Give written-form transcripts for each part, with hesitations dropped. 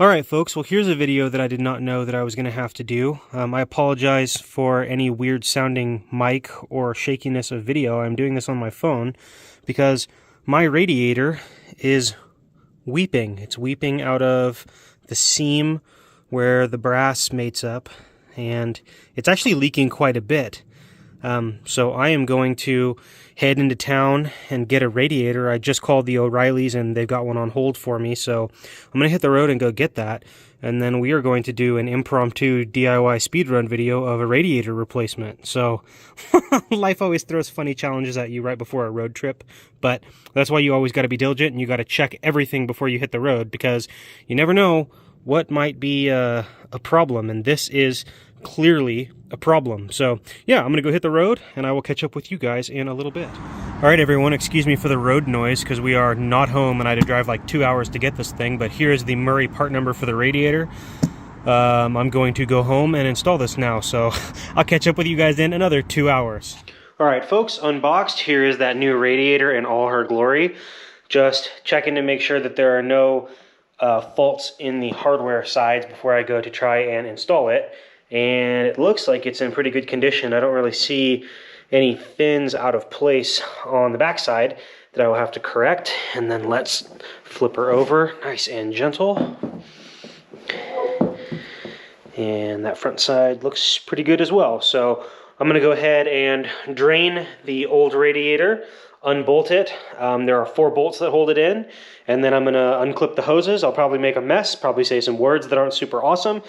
Alright folks, well here's a video that I did not know that I was going to have to do. I apologize for any weird sounding mic or shakiness of video. I'm doing this on my phone because my radiator is weeping. It's weeping out of the seam where the brass mates up, and it's actually leaking quite a bit. So I am going to head into town and get a radiator. I just called the O'Reillys and they've got one on hold for me, so I'm going to hit the road and go get that. And then we are going to do an impromptu DIY speedrun video of a radiator replacement. So life always throws funny challenges at you right before a road trip, but that's why you always got to be diligent and you got to check everything before you hit the road, because you never know what might be a problem, and this is clearly a problem. So yeah, I'm gonna go hit the road and I will catch up with you guys in a little bit. All right everyone, excuse me for the road noise because we are not home and I had to drive like 2 hours to get this thing, but here is the Murray part number for the radiator. I'm going to go home and install this now, so I'll catch up with you guys in another 2 hours. All right folks, unboxed, here is that new radiator in all her glory. Just checking to make sure that there are no faults in the hardware sides before I go to try and install it. And it looks like it's in pretty good condition. I don't really see any fins out of place on the backside that I will have to correct. And then let's flip her over, nice and gentle. And that front side looks pretty good as well. So I'm gonna go ahead and drain the old radiator, unbolt it. There are 4 bolts that hold it in, and then I'm gonna unclip the hoses. I'll probably make a mess, probably say some words that aren't super awesome,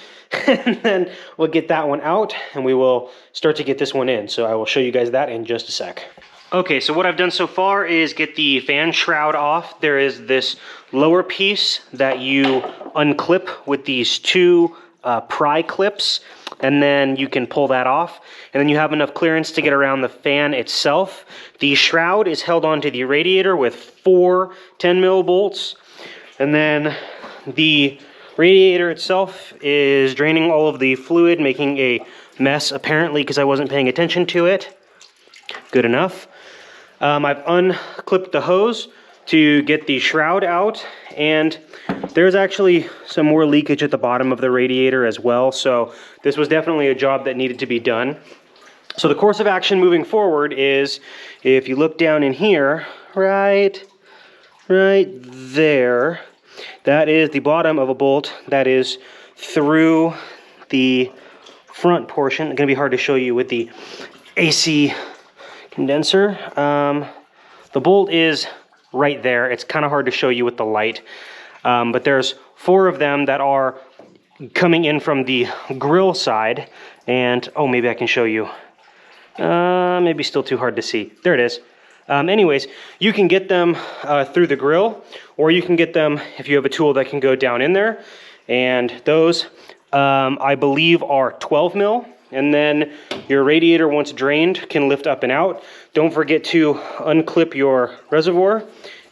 and then we'll get that one out and we will start to get this one in. So I will show you guys that in just a sec. Okay, so what I've done so far is get the fan shroud off. There is this lower piece that you unclip with these 2 pry clips, and then you can pull that off, and then you have enough clearance to get around the fan itself. The shroud is held onto the radiator with 4 10mm bolts, and then the radiator itself is draining all of the fluid, making a mess apparently because I wasn't paying attention to it. Good enough. I've unclipped the hose to get the shroud out, and there's actually some more leakage at the bottom of the radiator as well, so this was definitely a job that needed to be done. So the course of action moving forward is, if you look down in here, right there, that is the bottom of a bolt that is through the front portion. It's going to be hard to show you with the AC condenser. The bolt is right there. It's kind of hard to show you with the light, but there's 4 of them that are coming in from the grill side, and oh, maybe I can show you. Maybe still too hard to see. There it is. Anyways, you can get them through the grill, or you can get them if you have a tool that can go down in there, and those I believe are 12mm. And then your radiator, once drained, can lift up and out. Don't forget to unclip your reservoir,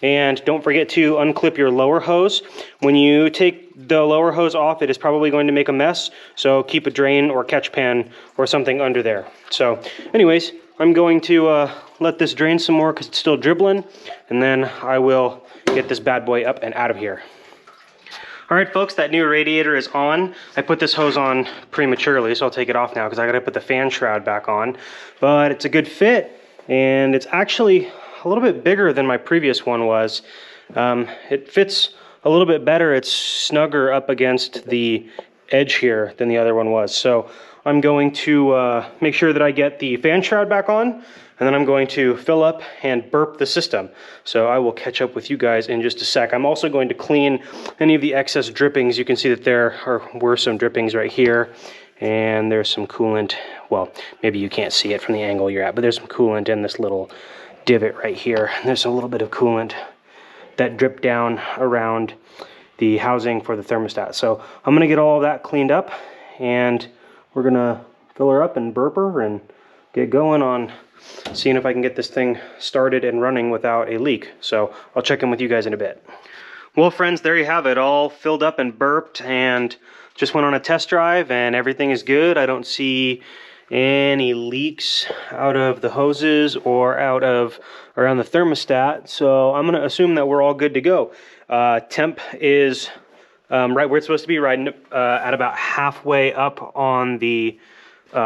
and don't forget to unclip your lower hose. When you take the lower hose off, it is probably going to make a mess, so keep a drain or catch pan or something under there. So anyways, I'm going to let this drain some more because it's still dribbling, and then I will get this bad boy up and out of here. Alright folks, that new radiator is on. I put this hose on prematurely, so I'll take it off now because I gotta put the fan shroud back on. But it's a good fit, and it's actually a little bit bigger than my previous one was. It fits a little bit better. It's snugger up against the edge here than the other one was. So I'm going to make sure that I get the fan shroud back on, and then I'm going to fill up and burp the system. So I will catch up with you guys in just a sec. I'm also going to clean any of the excess drippings. You can see that there were some drippings right here, and there's some coolant. Well, maybe you can't see it from the angle you're at, but there's some coolant in this little divot right here. There's a little bit of coolant that dripped down around the housing for the thermostat. So I'm gonna get all of that cleaned up, and we're gonna fill her up and burp her and get going on seeing if I can get this thing started and running without a leak. So I'll check in with you guys in a bit. Well friends, there you have it, all filled up and burped, and just went on a test drive and everything is good. I don't see any leaks out of the hoses or out of around the thermostat, so I'm going to assume that we're all good to go. Temp is right where it's supposed to be, right at about halfway up on the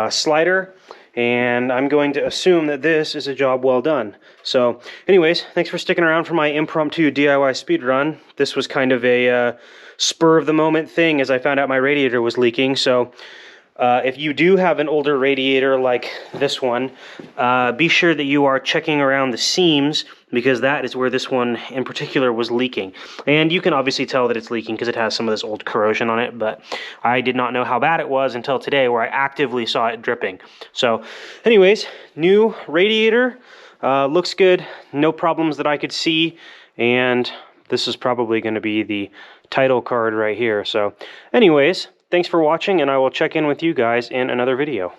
slider. And I'm going to assume that this is a job well done. So anyways, thanks for sticking around for my impromptu DIY speed run. This was kind of a spur of the moment thing as I found out my radiator was leaking. So if you do have an older radiator like this one, be sure that you are checking around the seams, because that is where this one in particular was leaking. And you can obviously tell that it's leaking because it has some of this old corrosion on it, but I did not know how bad it was until today, where I actively saw it dripping. So anyways, new radiator, looks good, no problems that I could see, and this is probably going to be the title card right here. So anyways, thanks for watching, and I will check in with you guys in another video.